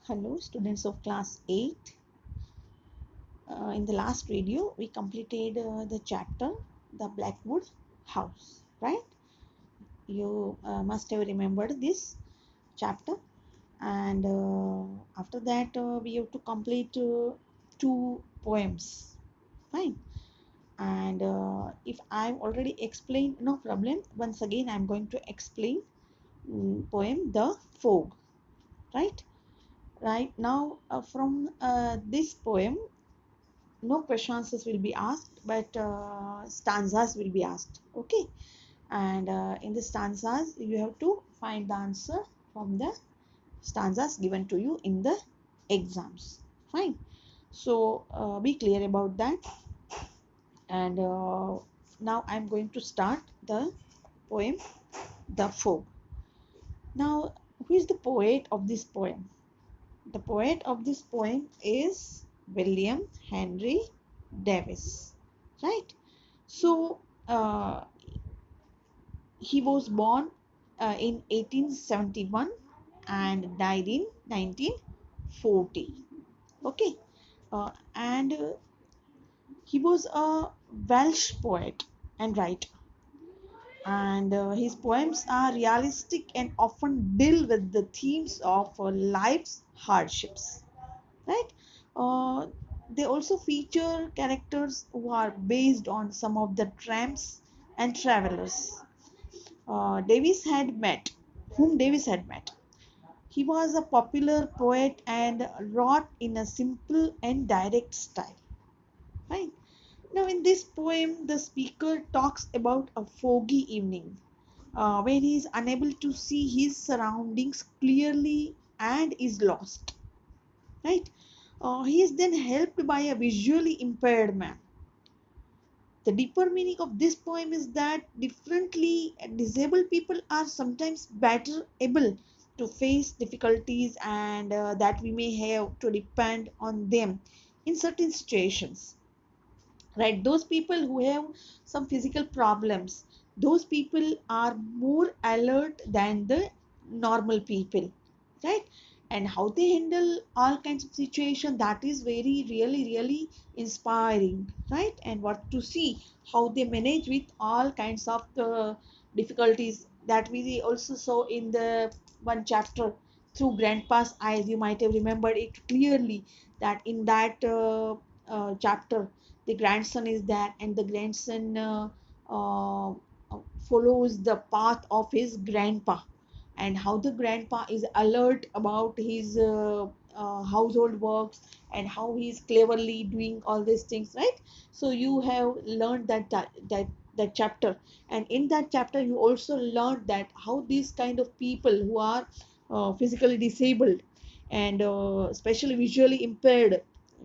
Hello students of class 8. In the last video we completed the chapter the Blackwood house, right? You must have remembered this chapter, and after that we have to complete two poems. Fine. And if I've already explained, no problem. Once again I'm going to explain poem The Fog, right now. From this poem, no question answers will be asked, but stanzas will be asked. Okay. And in the stanzas you have to find the answer from the stanzas given to you in the exams. Fine. So be clear about that. And now I'm going to start the poem The Fog. Now, who is the poet of this poem? The poet of this poem is William Henry Davies, right? So he was born in 1871 and died in 1940. Okay. And he was a Welsh poet and writer, and his poems are realistic and often deal with the themes of life's hardships, right? uh, they also feature characters who are based on some of the tramps and travelers Davis had met, whom Davis had met. He was a popular poet and wrote in a simple and direct style. Fine. Now, in this poem, the speaker talks about a foggy evening when he is unable to see his surroundings clearly and is lost. Right? He is then helped by a visually impaired man. The deeper meaning of this poem is that differently disabled people are sometimes better able to face difficulties, and that we may have to depend on them in certain situations, right? Those people who have some physical problems, those people are more alert than the normal people, right? And how they handle all kinds of situation, that is very really inspiring, right? And what to see how they manage with all kinds of the difficulties that we also saw in the one chapter, Through Grandpa's Eyes. You might have remembered it clearly that in that chapter the grandson is there, and the grandson uh, follows the path of his grandpa, and how the grandpa is alert about his household works, and how he is cleverly doing all these things, right? So you have learned that chapter, and in that chapter you also learned that how these kind of people who are physically disabled and especially visually impaired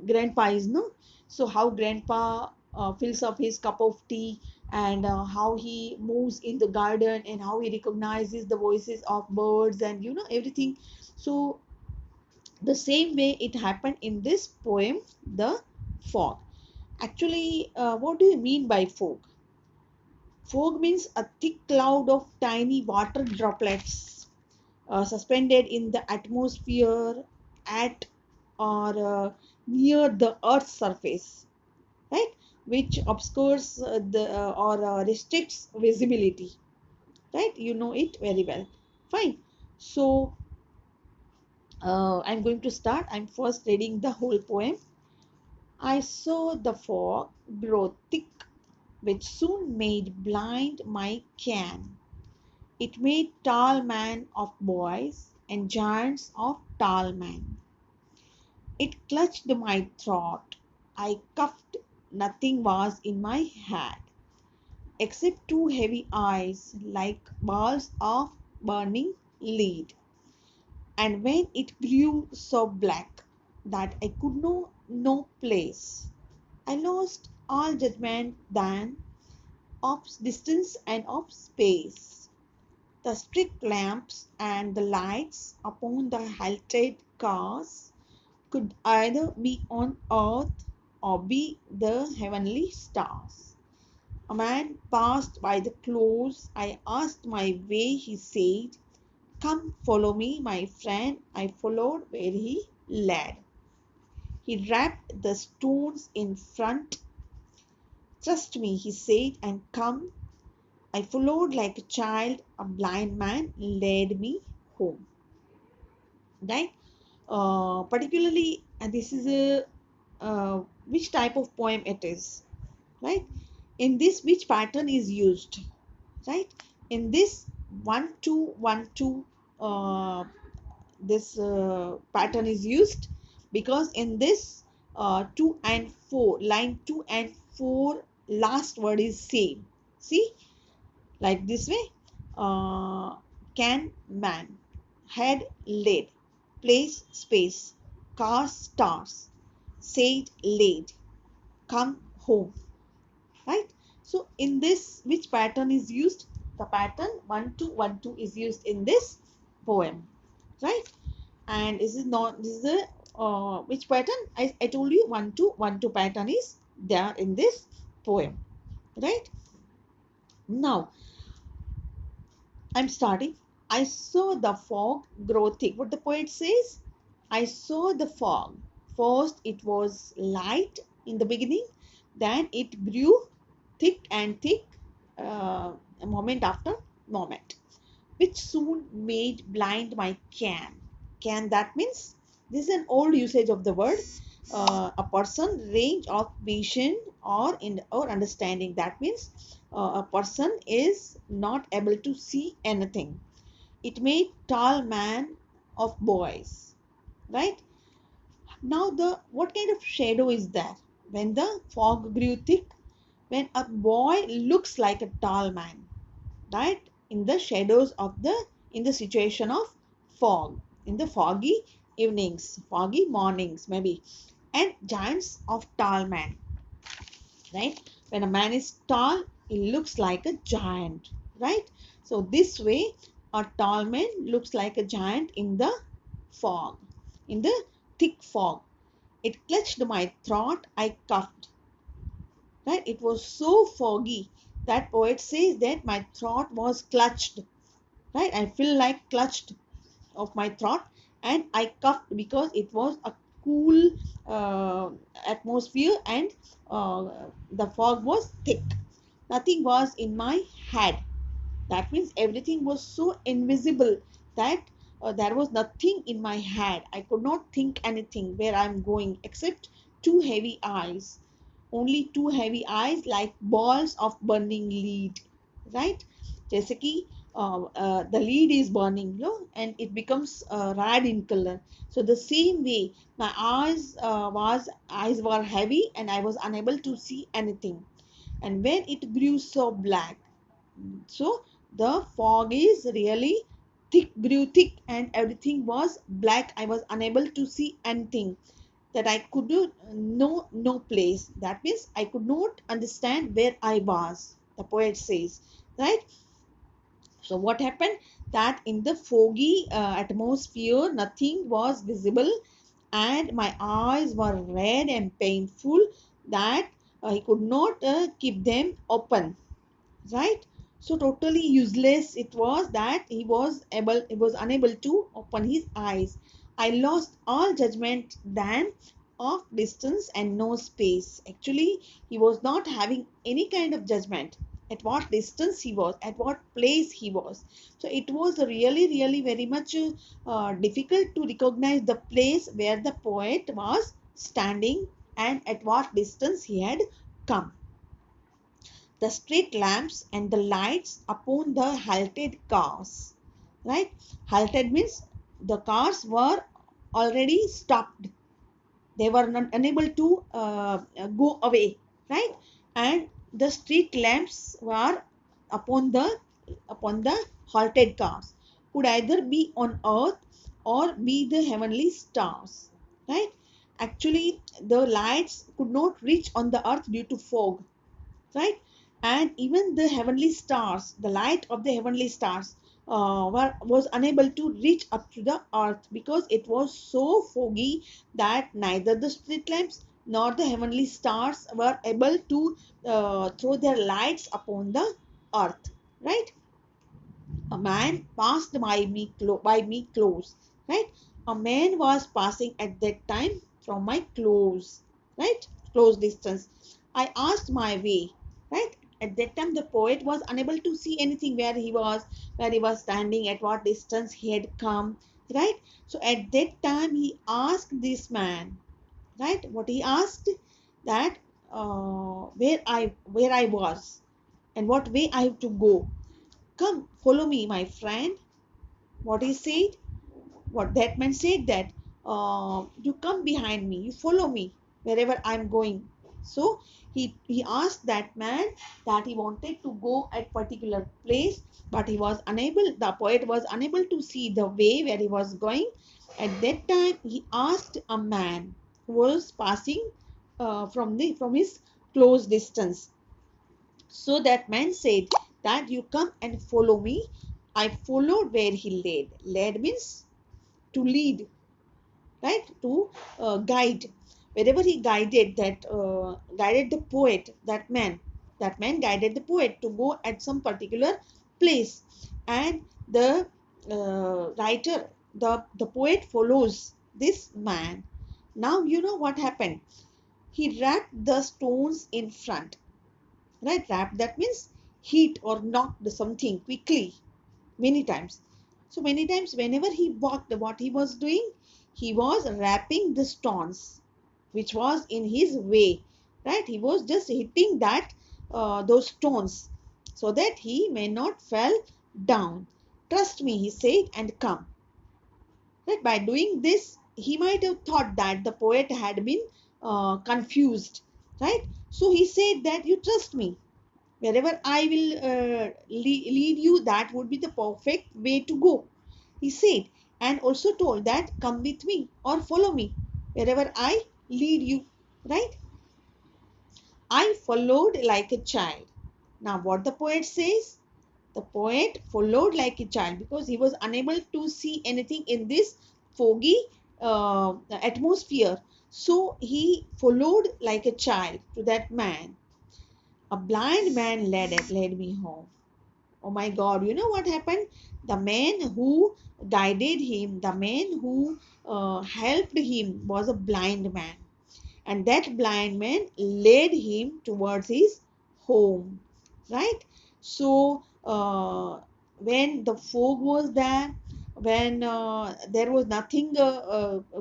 grandpa is, no? So how grandpa fills up his cup of tea, and how he moves in the garden, and how he recognizes the voices of birds, and everything. So the same way it happened in this poem, The Fog. Actually, what do you mean by fog? Fog means a thick cloud of tiny water droplets suspended in the atmosphere at or near the earth's surface, right? Which obscures or restricts visibility, right? You know it very well. Fine. So I'm going to start. I'm first reading the whole poem. I saw the fog grow thick, which soon made blind my can. It made tall men of boys and giants of tall men. It clutched my throat. I coughed. Nothing was in my head except two heavy eyes like balls of burning lead. And when it grew so black that I could know no place, I lost all judgment then of distance and of space. The street lamps and the lights upon the halted cars could either be on earth or be the heavenly stars. A man passed by the close. I asked my way. He said, Come, follow me, my friend. I followed where he led. He rapped the stones in front. Trust me, he said, and come. I followed like a child. A blind man led me home. Right? Particularly, and this is a which type of poem it is. Right? In this, which pattern is used? Right? In this 1 2 1 2 this pattern is used because in this 2 and 4 line 2 and 4 last word is same. See, like this way, can man, head led, place space, car stars, said laid, come home. Right? So in this, which pattern is used? The pattern 1 2 1 2 is used in this poem. Right? And this is not, this is the which pattern? I told you 1 2 1 2 pattern is there in this poem. Right? Now I'm starting. I saw the fog grow thick. What the poet says? I saw the fog. First it was light in the beginning, then it grew thick and thick, moment after moment, which soon made blind my can. Can, that means this is an old usage of the word. A person range of vision or in or understanding. That means a person is not able to see anything. It made tall man of boys. Right? Now the what kind of shadow is there? When the fog grew thick, when a boy looks like a tall man, right? In the shadows of the, in the situation of fog, in the foggy evenings, foggy mornings maybe, and giants of tall man. Right? When a man is tall, he looks like a giant. Right? So this way a tall man looks like a giant in the fog, in the thick fog. It clutched my throat. I coughed. Right? It was so foggy that poet says that my throat was clutched. Right? I feel like clutched of my throat, and I coughed because it was a cool atmosphere, and the fog was thick. Nothing was in my head. That means everything was so invisible that there was nothing in my head. I could not think anything where I'm going except two heavy eyes. Only two heavy eyes like balls of burning lead. Right? जैसे कि the lead is burning, no? And it becomes red in color. So the same way my eyes were heavy and I was unable to see anything. And when it grew so black, so the fog is really thick, grew thick, and everything was black. I was unable to see anything, that I could know no place. That means I could not understand where I was. The poet says, right? So what happened? That in the foggy atmosphere, nothing was visible, and my eyes were red and painful. That I could not keep them open. Right? So totally useless it was that he was unable to open his eyes. I lost all judgment then of distance and no space. Actually, he was not having any kind of judgment at what distance he was, at what place he was. So it was really very much difficult to recognize the place where the poet was standing and at what distance he had come. The street lamps and the lights upon the halted cars. Right? Halted means the cars were already stopped. They were not unable to go away. Right? And the street lamps were upon the upon the halted cars. Could either be on earth or be the heavenly stars. Right? Actually, the lights could not reach on the earth due to fog. Right? And even the heavenly stars, the light of the heavenly stars was unable to reach up to the earth because it was so foggy that neither the street lamps nor the heavenly stars were able to throw their lights upon the earth. Right? A man passed by me close, right? A man was passing at that time from my close, right? Close distance. I asked my way, right? At that time, the poet was unable to see anything where he was standing, at what distance he had come, right? So at that time, he asked this man, right? What he asked, that where I was and what way I have to go. Come, follow me, my friend. What he said, what that man said, that you come behind me, you follow me wherever I'm going. So he asked that man that he wanted to go at particular place, but the poet was unable to see the way where he was going. At that time, he asked a man who was passing from his close distance. So that man said that you come and follow me. I followed where he led. Led means to lead, right? To guide. Wherever he guided, guided the poet, that man guided the poet to go at some particular place. And the writer, the poet follows this man. Now you know what happened. He wrapped the stones in front, right? Wrap, that means hit or knocked something quickly, many times. So many times whenever he walked, what he was doing, he was wrapping the stones which was in his way, right? He was just hitting that those stones so that he may not fall down. Trust me, he said, and come. Right? By doing this, he might have thought that the poet had been confused, right? So he said that you trust me, wherever I will lead you, that would be the perfect way to go, he said. And also told that come with me or follow me wherever I lead you, right? I followed like a child. Now what the poet says, the poet followed like a child because he was unable to see anything in this foggy atmosphere. So he followed like a child to that man. A blind man led me home. Oh my God, you know what happened? The man who guided him, the man who helped him was a blind man. And that blind man led him towards his home, right? So, when the fog was there, when there was nothing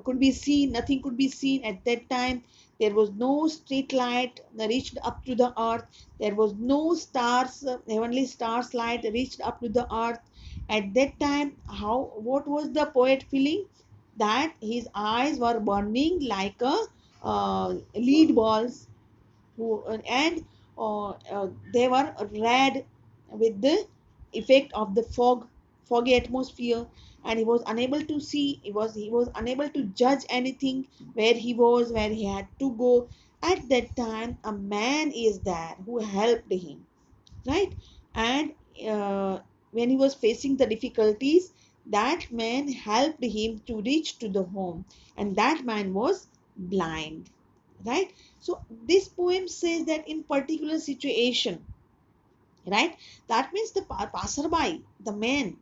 could be seen, nothing could be seen at that time. There was no street light that reached up to the earth. There was no stars, heavenly stars light reached up to the earth. At that time, what was the poet feeling? That his eyes were burning like a lead balls, and they were red with the effect of the foggy atmosphere, and he was unable to see, he was unable to judge anything, where he had to go. At that time, a man is there who helped him, right? And when he was facing the difficulties, that man helped him to reach to the home, and that man was blind, right? So this poem says that in particular situation, right, that means the passerby, the man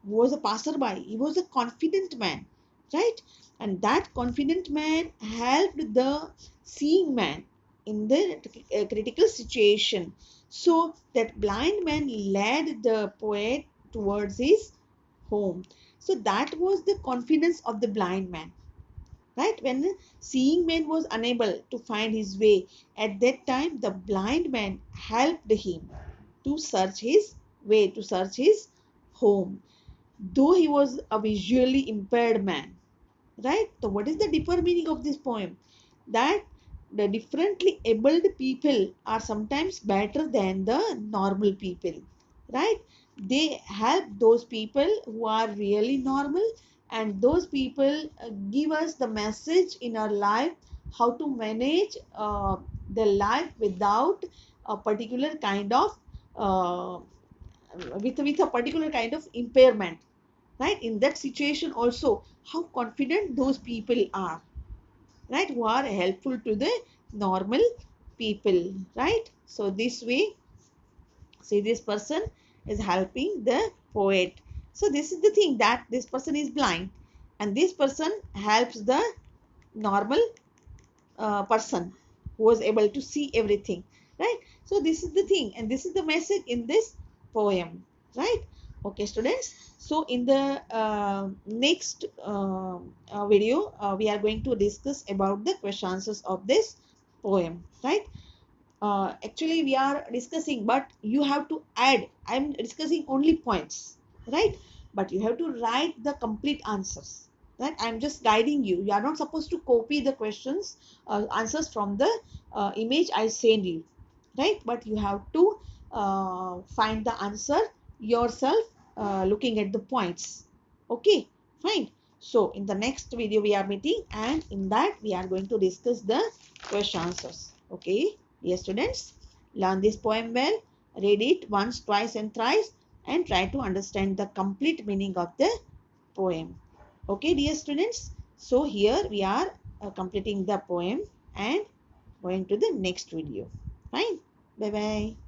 who was a passerby, he was a confident man, right? And that confident man helped the seeing man in the critical situation. So that blind man led the poet towards his home. So that was the confidence of the blind man, right? When the seeing man was unable to find his way, at that time the blind man helped him to search his way, to search his home, though he was a visually impaired man, right? So what is the deeper meaning of this poem? That the differently abled people are sometimes better than the normal people, right? They help those people who are really normal, and those people give us the message in our life how to manage the life without a particular kind of uh, with a particular kind of impairment, right? In that situation also, how confident those people are, right, who are helpful to the normal people, right? So this way, see, this person is helping the poet. So this is the thing, that this person is blind and this person helps the normal person who was able to see everything, right? So this is the thing, and this is the message in this poem, right? Okay, students. So in the next video, we are going to discuss about the question answers of this poem, right? Actually we are discussing, but you have to add. I'm discussing only points, right? But you have to write the complete answers, right? I'm just guiding you. You are not supposed to copy the questions answers from the image I send you, right? But you have to find the answer yourself, looking at the points. Okay, fine. So in the next video we are meeting, and in that we are going to discuss the question answers. Okay, dear students, learn this poem well, read it once, twice and thrice, and try to understand the complete meaning of the poem. Okay, dear students. So here we are completing the poem and going to the next video. Fine. Bye bye.